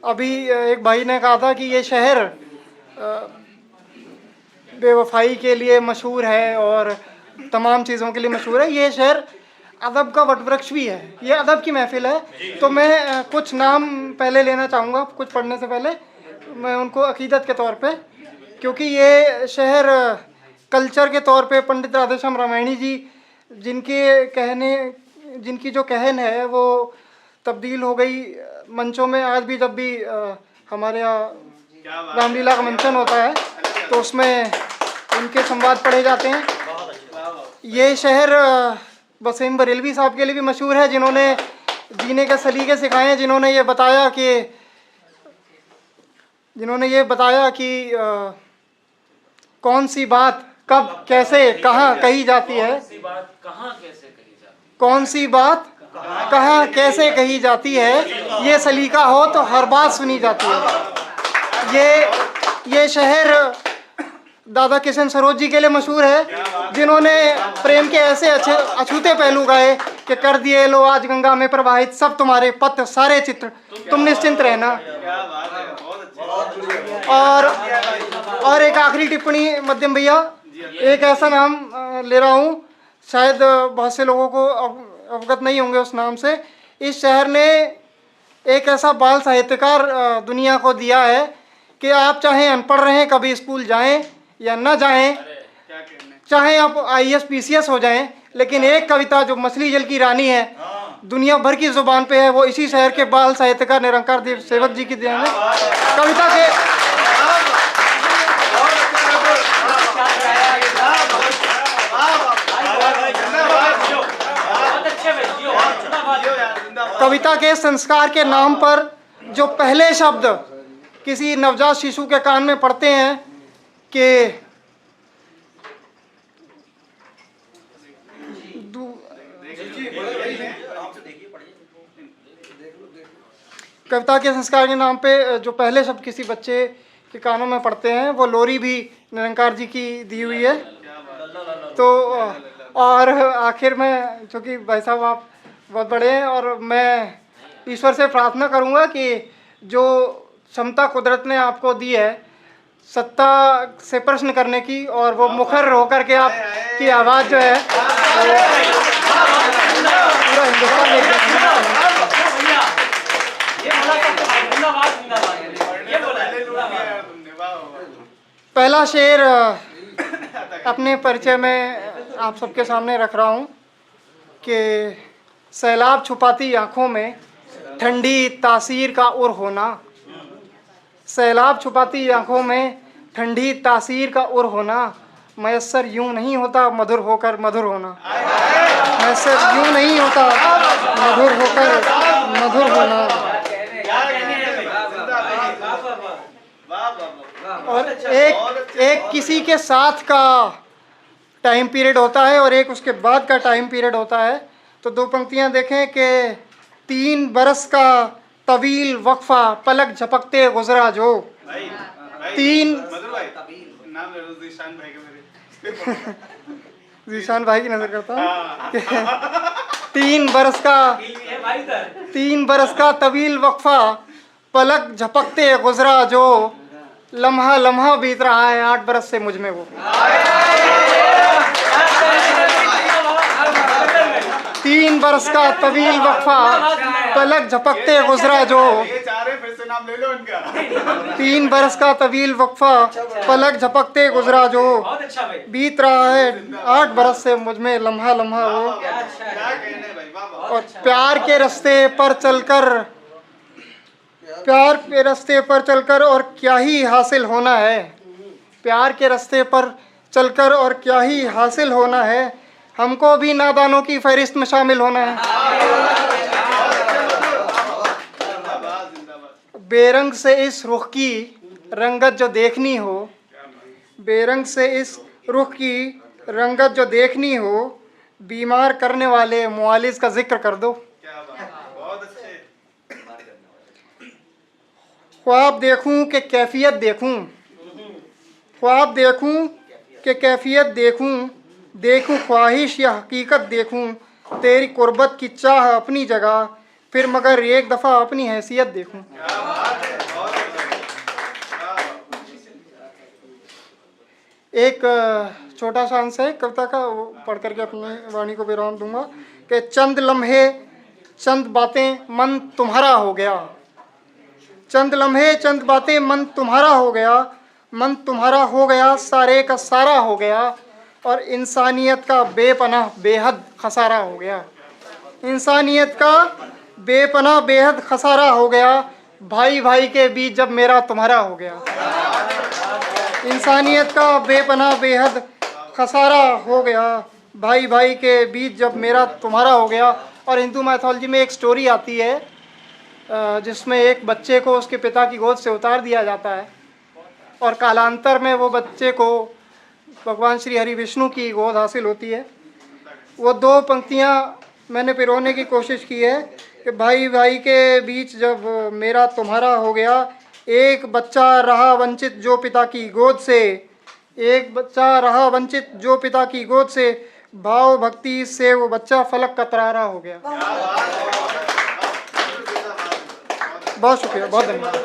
अभी एक भाई ने कहा था कि ये शहर बेवफाई के लिए मशहूर है और तमाम चीज़ों के लिए मशहूर है। ये शहर अदब का वटवृक्ष भी है, ये अदब की महफिल है। तो मैं कुछ नाम पहले लेना चाहूँगा कुछ पढ़ने से पहले, मैं उनको अकीदत के तौर पे, क्योंकि ये शहर कल्चर के तौर पे पंडित राधेश्याम रामायणी जी जिनकी जो कहन है वो तब्दील हो गई मंचों में। आज भी जब भी हमारे यहाँ रामलीला का मंचन होता है तो उसमें उनके संवाद पढ़े जाते हैं। ये शहर वसीम बरेलवी साहब के लिए भी मशहूर है, जिन्होंने जीने के सलीके सिखाए हैं, जिन्होंने ये बताया कि कौन सी बात कब कैसे कहाँ कही जाती है, कौन सी बात कहाँ कैसे कही जाती है, ये सलीका हो तो हर बात सुनी जाती है। ये शहर दादा किशन सरोज जी के लिए मशहूर है, जिन्होंने प्रेम के ऐसे अच्छे अछूते पहलू गाए कि कर दिए लो आज गंगा में प्रवाहित सब तुम्हारे पत्र सारे चित्र तुम निश्चिंत रहना। और एक आखिरी टिप्पणी मध्यम भैया, एक ऐसा नाम ले रहा हूँ, शायद बहुत से लोगों को अवगत नहीं होंगे उस नाम से। इस शहर ने एक ऐसा बाल साहित्यकार दुनिया को दिया है कि आप चाहे अनपढ़ रहें, कभी स्कूल जाएं या ना जाएं, चाहे आप IAS PCS हो जाएं, लेकिन एक कविता जो मछली जल की रानी है, दुनिया भर की जुबान पे है, वो इसी शहर के बाल साहित्यकार निरंकार देव सेवक जी की देन है। कविता के कविता के संस्कार के नाम पर जो पहले शब्द किसी नवजात शिशु के कान में पड़ते हैं कि कविता के संस्कार के नाम पे जो पहले शब्द किसी बच्चे के कानों में पड़ते हैं वो लोरी भी निरंकार जी की दी हुई है। तो और आखिर में, चूँकि भाई साहब आप बहुत बड़े हैं, और मैं ईश्वर से प्रार्थना करूंगा कि जो क्षमता कुदरत ने आपको दी है सत्ता से प्रश्न करने की, और वो मुखर होकर के आपकी आवाज़ जो है पूरा हिंदुस्तान पहला शेर अपने परिचय में आप सबके सामने रख रहा हूँ कि सैलाब छुपाती आँखों में ठंडी तासीर का उर होना, सैलाब छुपाती आँखों में ठंडी तासीर का उर होना, मयस्सर यूं नहीं होता मधुर होकर मधुर होना, मयस्सर यूं नहीं होता मधुर होकर मधुर होना। और एक किसी के साथ का टाइम पीरियड होता है और एक उसके बाद का टाइम पीरियड होता है। तो दो पंक्तियां देखें कि 3 बरस का तवील वक्फा पलक झपकते गुजरा जो, जीशान भाई की नजर करता हूँ। 3 बरस का तवील वक्फा पलक झपकते गुजरा जो, लम्हा लम्हा बीत रहा है 8 बरस से मुझ में वो। 3 बरस का तवील वक्फा पलक झपकते गुजरा जो, 3 बरस का तवील वक्फा पलक झपकते गुजरा जो, बीत रहा है 8 बरस से मुझ में लम्हा लम्हा वो। और प्यार के रास्ते पर चलकर और क्या ही हासिल होना है, प्यार के रास्ते पर चलकर और क्या ही हासिल होना है, हमको भी नादानों की फहरिस्त में शामिल होना है। बेरंग से इस रुख की रंगत जो देखनी हो, बेरंग से इस रुख की रंगत जो देखनी हो, बीमार करने वाले मुआलिज का जिक्र कर दो। ख्वाब देखूं कि कैफियत देखूं, ख्वाब देखूं कि कैफियत देखूं, देखूं ख्वाहिश या हकीकत देखूं, तेरी कुर्बत की चाह अपनी जगह, फिर मगर एक दफ़ा अपनी हैसियत देखूं। एक छोटा सा अंश है कविता का, वो पढ़ करके अपनी वाणी को विराम दूंगा कि चंद लम्हे चंद बातें मन तुम्हारा हो गया, चंद लम्हे चंद बातें मन तुम्हारा हो गया, मन तुम्हारा हो गया सारे का सारा हो गया, और इंसानियत का बेपनाह बेहद खसारा हो गया, इंसानियत का बेपनाह बेहद खसारा हो गया, भाई भाई के बीच जब मेरा तुम्हारा हो गया, इंसानियत का बेपनाह बेहद खसारा हो गया, भाई भाई के बीच जब मेरा तुम्हारा हो गया। और हिंदू मैथोलॉजी में एक स्टोरी आती है जिसमें एक बच्चे को उसके पिता की गोद से उतार दिया जाता है और कालांतर में वो बच्चे को भगवान श्री हरि विष्णु की गोद हासिल होती है। वो दो पंक्तियाँ मैंने पिरोने की कोशिश की है कि भाई भाई के बीच जब मेरा तुम्हारा हो गया, एक बच्चा रहा वंचित जो पिता की गोद से, एक बच्चा रहा वंचित जो पिता की गोद से, भाव भक्ति से वो बच्चा फलक का तरारा हो गया। बहुत शुक्रिया, बहुत धन्यवाद।